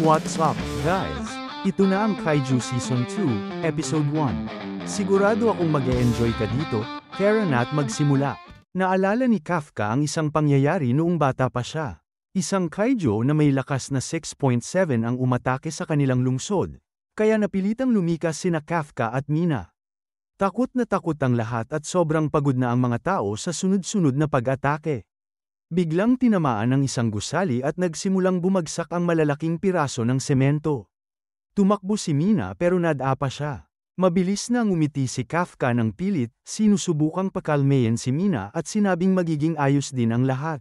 What's up, guys? Ito na ang Kaiju Season 2, Episode 1. Sigurado akong mag-e-enjoy ka dito, tara na't magsimula. Naalala ni Kafka ang isang pangyayari noong bata pa siya. Isang kaiju na may lakas na 6.7 ang umatake sa kanilang lungsod, kaya napilitang lumikas sina Kafka at Mina. Takot na takot ang lahat at sobrang pagod na ang mga tao sa sunod-sunod na pag-atake. Biglang tinamaan ng isang gusali at nagsimulang bumagsak ang malalaking piraso ng semento. Tumakbo si Mina pero nadapa siya. Mabilis na ngumiti si Kafka ng pilit, sinusubukang pakalmayin si Mina at sinabing magiging ayos din ang lahat.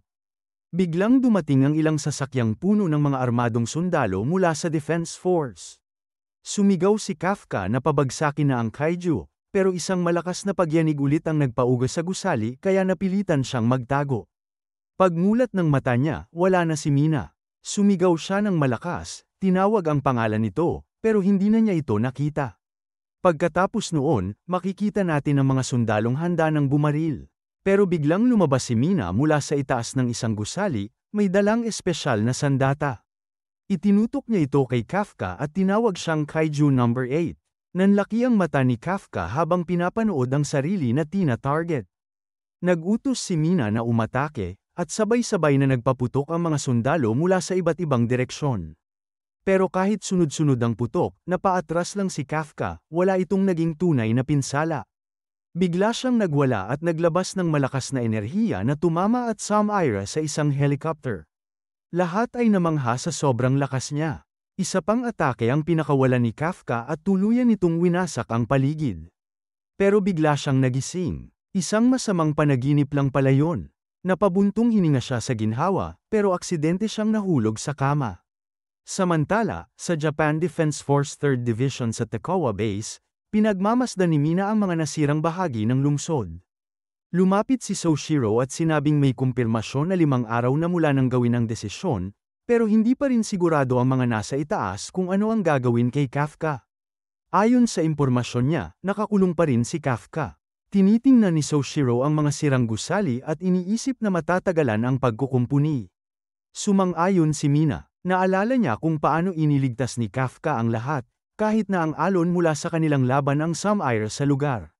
Biglang dumating ang ilang sasakyang puno ng mga armadong sundalo mula sa Defense Force. Sumigaw si Kafka na pabagsakin na ang kaiju, pero isang malakas na pagyanig ulit ang nagpauga sa gusali kaya napilitan siyang magtago. Pagmulat ng mata niya, wala na si Mina. Sumigaw siya ng malakas, tinawag ang pangalan nito, pero hindi na niya ito nakita. Pagkatapos noon, makikita natin ang mga sundalong handa ng bumaril. Pero biglang lumabas si Mina mula sa itaas ng isang gusali, may dalang espesyal na sandata. Itinutok niya ito kay Kafka at tinawag siyang Kaiju number 8. Nanlaki ang mata ni Kafka habang pinapanood ang sarili na tina-target. Nagutos si Mina na umatake, at sabay-sabay na nagpaputok ang mga sundalo mula sa iba't ibang direksyon. Pero kahit sunod-sunod ang putok, napaatras lang si Kafka, wala itong naging tunay na pinsala. Bigla siyang nagwala at naglabas ng malakas na enerhiya na tumama at sumira sa isang helicopter. Lahat ay namangha sa sobrang lakas niya. Isa pang atake ang pinakawalan ni Kafka at tuluyan nitong winasak ang paligid. Pero bigla siyang nagising. Isang masamang panaginip lang pala yun. Napabuntong hininga siya sa ginhawa, pero aksidente siyang nahulog sa kama. Samantala, sa Japan Defense Force 3rd Division sa Takawa Base, pinagmamasdan ni Mina ang mga nasirang bahagi ng lungsod. Lumapit si Soshiro at sinabing may kumpirmasyon na 5 araw na mula nang gawin ang desisyon, pero hindi pa rin sigurado ang mga nasa itaas kung ano ang gagawin kay Kafka. Ayon sa impormasyon niya, nakakulong pa rin si Kafka. Tinitingnan ni Soshiro ang mga sirang gusali at iniisip na matatagalan ang pagkukumpuni. Sumang-ayon si Mina, naalala niya kung paano iniligtas ni Kafka ang lahat, kahit na ang alon mula sa kanilang laban ang sumira sa lugar.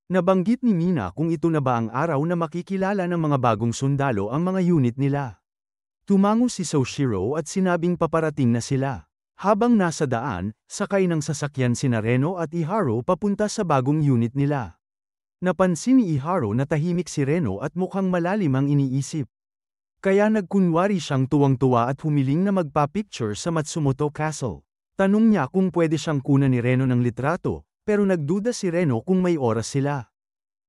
Nabanggit ni Mina kung ito na ba ang araw na makikilala ng mga bagong sundalo ang mga unit nila. Tumango si Soshiro at sinabing paparating na sila. Habang nasa daan, sakay ng sasakyan sina Reno at Iharu papunta sa bagong unit nila. Napansin ni Iharu na tahimik si Reno at mukhang malalim ang iniisip. Kaya nagkunwari siyang tuwang-tuwa at humiling na magpa-picture sa Matsumoto Castle. Tanong niya kung pwede siyang kunan ni Reno ng litrato, pero nagduda si Reno kung may oras sila.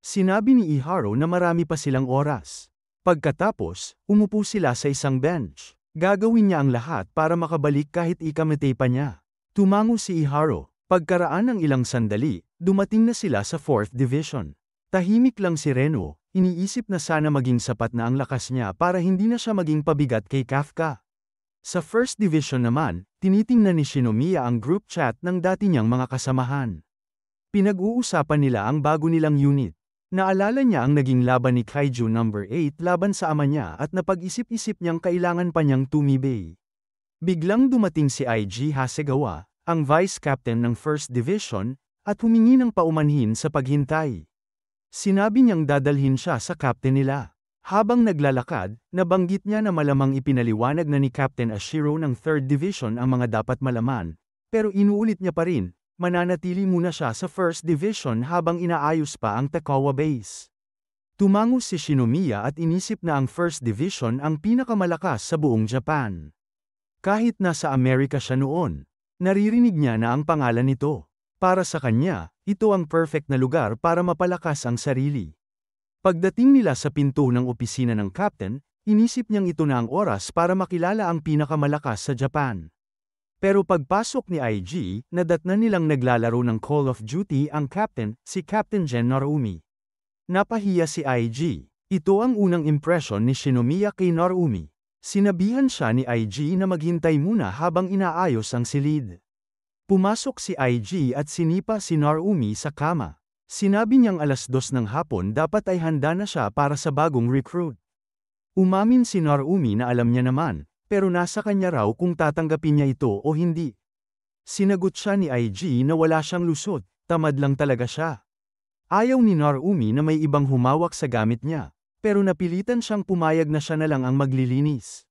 Sinabi ni Iharu na marami pa silang oras. Pagkatapos, umupo sila sa isang bench. Gagawin niya ang lahat para makabalik kahit ikamatay pa niya. Tumango si Iharu. Pagkaraan ng ilang sandali, dumating na sila sa 4th Division. Tahimik lang si Reno, iniisip na sana maging sapat na ang lakas niya para hindi na siya maging pabigat kay Kafka. Sa 1st Division naman, tinitingnan ni Shinomiya ang group chat ng dati niyang mga kasamahan. Pinag-uusapan nila ang bago nilang unit. Naalala niya ang naging laban ni Kaiju number 8 laban sa ama niya at napag-isip-isip niyang kailangan pa niyang tumibay. Biglang dumating si IG Hasegawa, ang Vice Captain ng 1st Division, at humingi ng paumanhin sa paghintay. Sinabi niyang dadalhin siya sa captain nila. Habang naglalakad, nabanggit niya na malamang ipinaliwanag na ni Captain Ashiro ng 3rd Division ang mga dapat malaman, pero inuulit niya pa rin, mananatili muna siya sa 1st Division habang inaayos pa ang Takawa Base. Tumango si Shinomiya at inisip na ang 1st Division ang pinakamalakas sa buong Japan. Kahit nasa Amerika siya noon, naririnig niya na ang pangalan nito. Para sa kanya, ito ang perfect na lugar para mapalakas ang sarili. Pagdating nila sa pinto ng opisina ng captain, inisip niyang ito na ang oras para makilala ang pinakamalakas sa Japan. Pero pagpasok ni IG, nadatnan nilang naglalaro ng Call of Duty ang captain, si Captain Gen Norumi. Napahiya si IG. Ito ang unang impression ni Shinomiya kay Norumi. Sinabihan siya ni IG na maghintay muna habang inaayos ang silid. Pumasok si IG at sinipa si Norumi sa kama. Sinabi niyang 2:00 ng hapon dapat ay handa na siya para sa bagong recruit. Umamin si Norumi na alam niya naman, pero nasa kanya raw kung tatanggapin niya ito o hindi. Sinagot siya ni IG na wala siyang lusot, tamad lang talaga siya. Ayaw ni Narumi na may ibang humawak sa gamit niya, pero napilitan siyang pumayag na siya na lang ang maglilinis.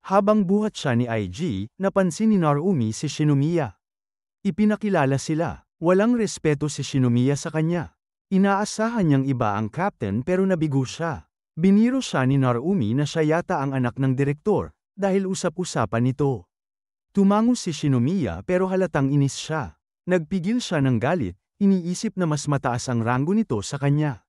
Habang buhat siya ni IG, napansin ni Narumi si Shinomiya. Ipinakilala sila, walang respeto si Shinomiya sa kanya. Inaasahan niyang iba ang captain pero nabigo siya. Biniro siya ni Narumi na siya yata ang anak ng direktor, dahil usap-usapan nito. Tumango si Shinomiya pero halatang inis siya. Nagpigil siya ng galit, iniisip na mas mataas ang ranggo nito sa kanya.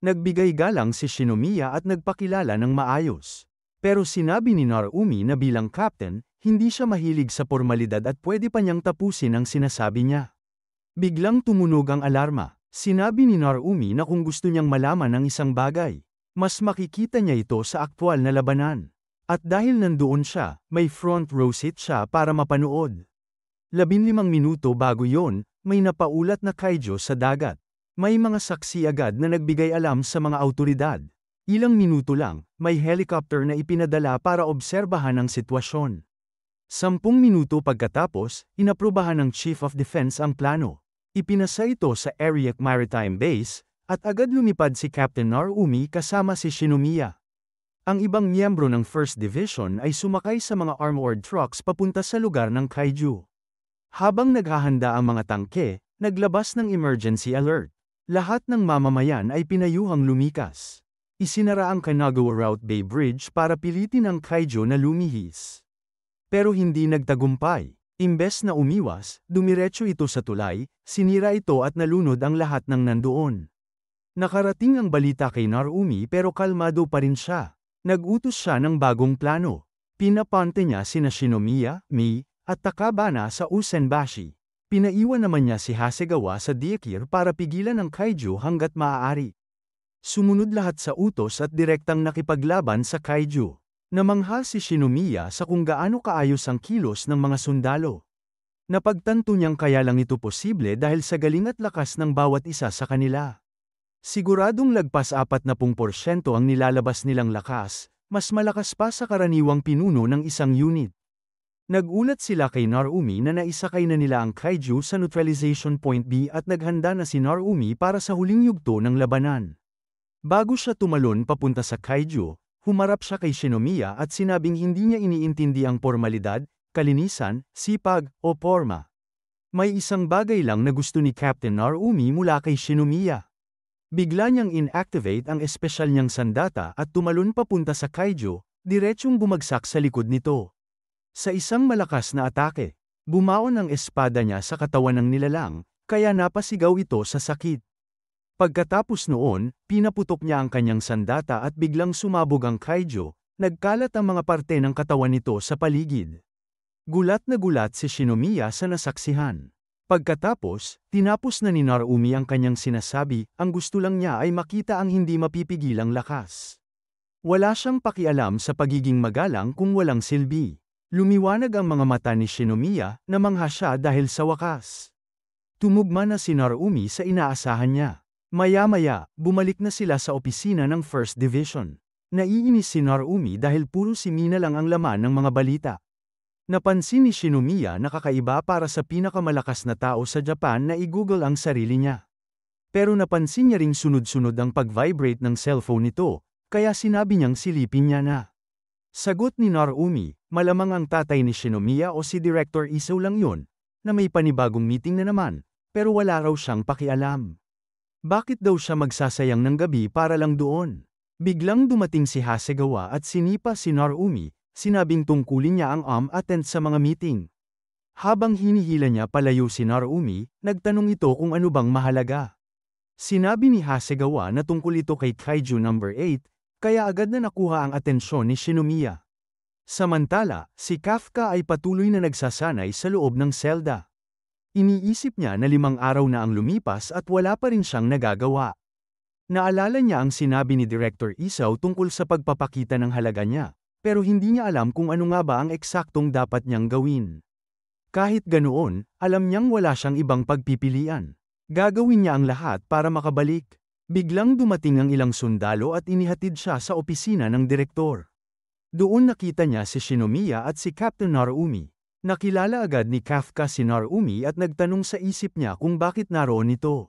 Nagbigay galang si Shinomiya at nagpakilala ng maayos. Pero sinabi ni Narumi na bilang captain, hindi siya mahilig sa formalidad at pwede pa niyang tapusin ang sinasabi niya. Biglang tumunog ang alarma. Sinabi ni Narumi na kung gusto niyang malaman ang isang bagay, mas makikita niya ito sa aktwal na labanan. At dahil nandoon siya, may front row seat siya para mapanood. 15 minuto bago yon, may napaulat na kaiju sa dagat. May mga saksi agad na nagbigay alam sa mga awtoridad. Ilang minuto lang, may helicopter na ipinadala para obserbahan ang sitwasyon. 10 minuto pagkatapos, inaprubahan ng Chief of Defense ang plano. Ipinasa ito sa Ariake Maritime Base, at agad lumipad si Captain Narumi kasama si Shinomiya. Ang ibang miyembro ng 1st Division ay sumakay sa mga armored trucks papunta sa lugar ng kaiju. Habang naghahanda ang mga tangke, naglabas ng emergency alert. Lahat ng mamamayan ay pinayuhang lumikas. Isinara ang Kanagawa Route Bay Bridge para pilitin ang kaiju na lumihis. Pero hindi nagtagumpay. Imbes na umiwas, dumiretso ito sa tulay, sinira ito at nalunod ang lahat ng nandoon. Nakarating ang balita kay Narumi pero kalmado pa rin siya. Nag-utos siya ng bagong plano. Pinapante niya sina Shinomiya, Mi, at Takabana sa Usenbashi. Pinaiwan naman niya si Hasegawa sa Diekir para pigilan ang kaiju hanggat maaari. Sumunod lahat sa utos at direktang nakipaglaban sa kaiju. Namangha si Shinomiya sa kung gaano kaayos ang kilos ng mga sundalo. Napagtanto niyang kaya lang ito posible dahil sa galing at lakas ng bawat isa sa kanila. Siguradong lagpas 40% ang nilalabas nilang lakas, mas malakas pa sa karaniwang pinuno ng isang unit. Nagulat sila kay Narumi na naisakay na nila ang kaiju sa neutralization point B at naghanda na si Narumi para sa huling yugto ng labanan. Bago siya tumalon papunta sa kaiju, humarap siya kay Shinomiya at sinabing hindi niya iniintindi ang formalidad, kalinisan, sipag, o porma. May isang bagay lang na gusto ni Captain Narumi mula kay Shinomiya. Bigla niyang inactivate ang espesyal niyang sandata at tumalon papunta sa kaiju, diretsyong bumagsak sa likod nito. Sa isang malakas na atake, bumaon ang espada niya sa katawan ng nilalang, kaya napasigaw ito sa sakit. Pagkatapos noon, pinaputok niya ang kanyang sandata at biglang sumabog ang kaiju, nagkalat ang mga parte ng katawan nito sa paligid. Gulat na gulat si Shinomiya sa nasaksihan. Pagkatapos, tinapos na ni Narumi ang kanyang sinasabi, ang gusto lang niya ay makita ang hindi mapipigilang lakas. Wala siyang pakialam sa pagiging magalang kung walang silbi. Lumiwanag ang mga mata ni Shinomiya, namangha siya dahil sa wakas. Tumugma na si Narumi sa inaasahan niya. Maya-maya, bumalik na sila sa opisina ng 1st Division. Naiinis si Narumi dahil puro si Mina lang ang laman ng mga balita. Napansin ni Shinomiya na kakaiba para sa pinakamalakas na tao sa Japan na i-google ang sarili niya. Pero napansin niya ring sunod-sunod ang pag-vibrate ng cellphone nito, kaya sinabi niyang silipin niya na. Sagot ni Narumi, malamang ang tatay ni Shinomiya o si Director Isao lang yun, na may panibagong meeting na naman, pero wala raw siyang pakialam. Bakit daw siya magsasayang ng gabi para lang doon? Biglang dumating si Hasegawa at sinipa si Narumi, sinabing tungkulin niya ang attend sa mga meeting. Habang hinihila niya palayo si Narumi, nagtanong ito kung ano bang mahalaga. Sinabi ni Hasegawa na tungkol ito kay Kaiju No. 8, kaya agad na nakuha ang atensyon ni Shinomiya. Samantala, si Kafka ay patuloy na nagsasanay sa loob ng selda. Iniisip niya na 5 araw na ang lumipas at wala pa rin siyang nagagawa. Naalala niya ang sinabi ni Director Isao tungkol sa pagpapakita ng halaga niya, pero hindi niya alam kung ano nga ba ang eksaktong dapat niyang gawin. Kahit ganoon, alam niyang wala siyang ibang pagpipilian. Gagawin niya ang lahat para makabalik. Biglang dumating ang ilang sundalo at inihatid siya sa opisina ng direktor. Doon nakita niya si Shinomiya at si Captain Narumi. Nakilala agad ni Kafka si Narumi at nagtanong sa isip niya kung bakit naroon ito.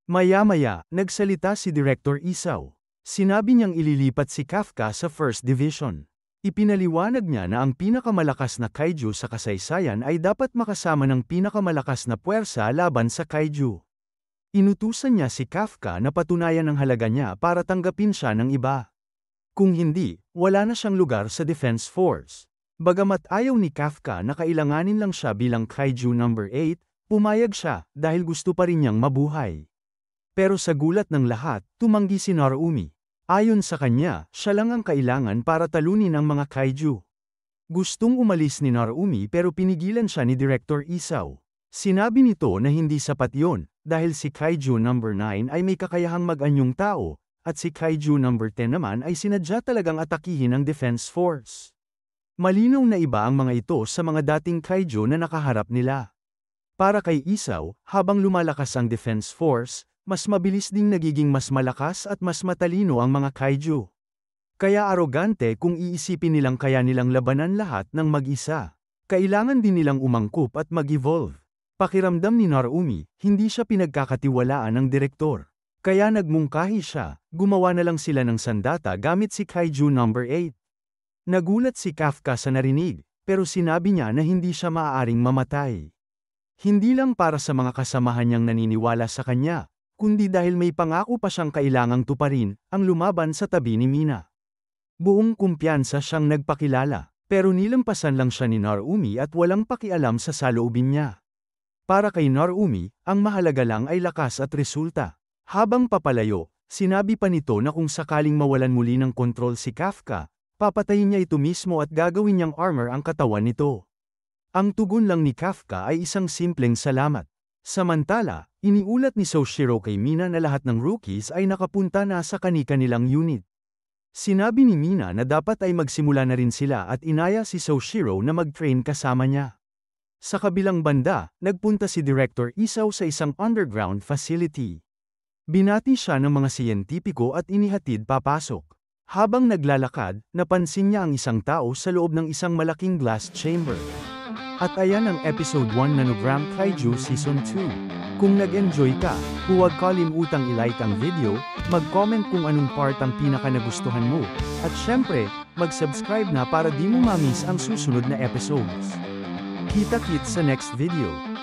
Maya-maya, nagsalita si Director Isao. Sinabi niyang ililipat si Kafka sa First Division. Ipinaliwanag niya na ang pinakamalakas na kaiju sa kasaysayan ay dapat makasama ng pinakamalakas na puwersa laban sa kaiju. Inutusan niya si Kafka na patunayan ang halaga niya para tanggapin siya ng iba. Kung hindi, wala na siyang lugar sa Defense Force. Bagamat ayaw ni Kafka na kailanganin lang siya bilang Kaiju number 8, pumayag siya dahil gusto pa rin niyang mabuhay. Pero sa gulat ng lahat, tumanggi si Narumi. Ayon sa kanya, siya lang ang kailangan para talunin ang mga Kaiju. Gustong umalis ni Narumi pero pinigilan siya ni Director Isao. Sinabi nito na hindi sapat yon, dahil si Kaiju number 9 ay may kakayahang mag-anyong tao, at si Kaiju number 10 naman ay sinadya talagang atakihin ng Defense Force. Malinaw na iba ang mga ito sa mga dating kaiju na nakaharap nila. Para kay Isao, habang lumalakas ang Defense Force, mas mabilis ding nagiging mas malakas at mas matalino ang mga kaiju. Kaya arogante kung iisipin nilang kaya nilang labanan lahat ng mag-isa. Kailangan din nilang umangkop at mag-evolve. Pakiramdam ni Narumi, hindi siya pinagkakatiwalaan ng direktor. Kaya nagmungkahi siya, gumawa na lang sila ng sandata gamit si Kaiju number 8. Nagulat si Kafka sa narinig, pero sinabi niya na hindi siya maaaring mamatay. Hindi lang para sa mga kasamahan niyang naniniwala sa kanya, kundi dahil may pangako pa siyang kailangang tuparin, ang lumaban sa tabi ni Mina. Buong kumpiyansa siyang nagpakilala, pero nilampasan lang siya ni Narumi at walang pakialam sa saloobin niya. Para kay Narumi, ang mahalaga lang ay lakas at resulta. Habang papalayo, sinabi pa nito na kung sakaling mawalan muli ng kontrol si Kafka, papatayin niya ito mismo at gagawin niyang armor ang katawan nito. Ang tugon lang ni Kafka ay isang simpleng salamat. Samantala, iniulat ni Soshiro kay Mina na lahat ng rookies ay nakapunta na sa kani-kanilang unit. Sinabi ni Mina na dapat ay magsimula na rin sila at inaya si Soshiro na mag-train kasama niya. Sa kabilang banda, nagpunta si Director Isao sa isang underground facility. Binati siya ng mga siyentipiko at inihatid papasok. Habang naglalakad, napansin niya ang isang tao sa loob ng isang malaking glass chamber. At ayan ang Episode 1 Nanogram Kaiju Season 2. Kung nag-enjoy ka, huwag kalimutang i-like ang video, mag-comment kung anong part ang pinaka nagustuhan mo, at syempre, mag-subscribe na para di mo ma-miss ang susunod na episodes. Kita-kits sa next video.